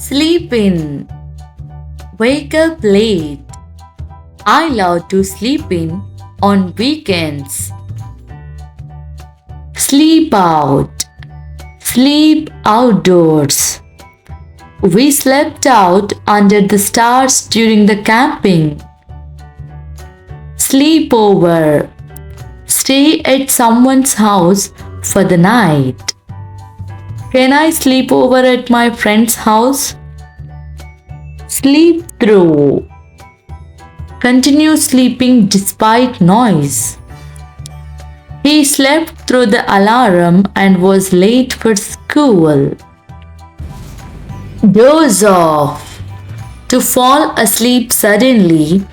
Sleep in. Wake up late. I love to sleep in on weekends. Sleep out. Sleep outdoors. We slept out under the stars during the camping. Sleep over. Stay at someone's house for the night. Can I sleep over at my friend's house? Sleep through. Continue sleeping despite noise. He slept through the alarm and was late for school. Doze off. To fall asleep suddenly,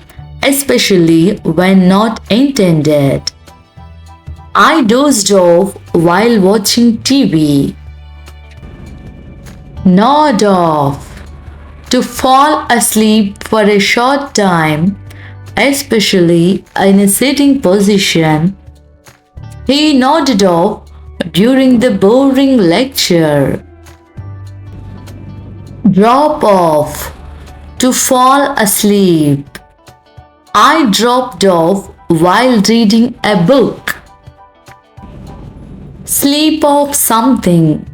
especially when not intended. I dozed off while watching TV. Nod off. To fall asleep for a short time, especially in a sitting position. He nodded off during the boring lecture. Drop off. To fall asleep. I dropped off while reading a book. Sleep off something.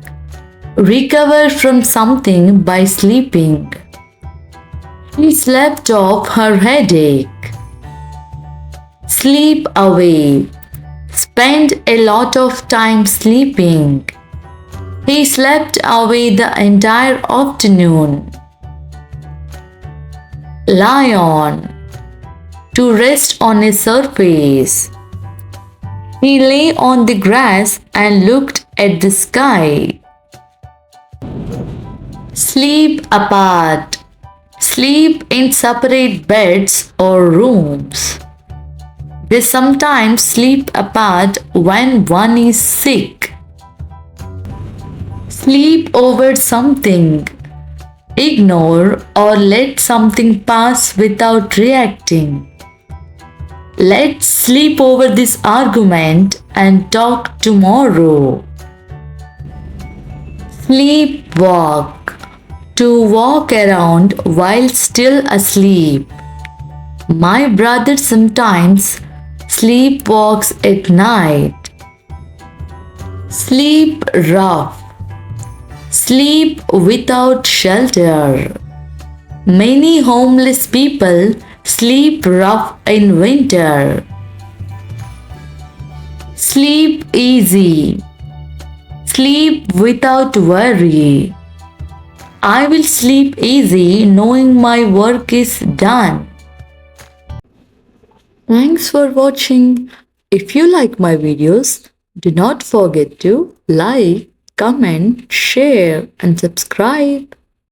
Recover from something by sleeping. She slept off her headache. Sleep away. Spend a lot of time sleeping. He slept away the entire afternoon. Lie on. To rest on a surface. He lay on the grass and looked at the sky. Sleep apart. Sleep in separate beds or rooms. They sometimes sleep apart when one is sick. Sleep over something. Ignore or let something pass without reacting. Let's sleep over this argument and talk tomorrow. Sleepwalk. To walk around while still asleep. My brother sometimes sleepwalks at night. Sleep rough. Sleep without shelter. Many homeless people sleep rough in winter. Sleep easy. Sleep without worry. I will sleep easy knowing my work is done. Thanks for watching. If you like my videos, do not forget to like, comment, share and subscribe.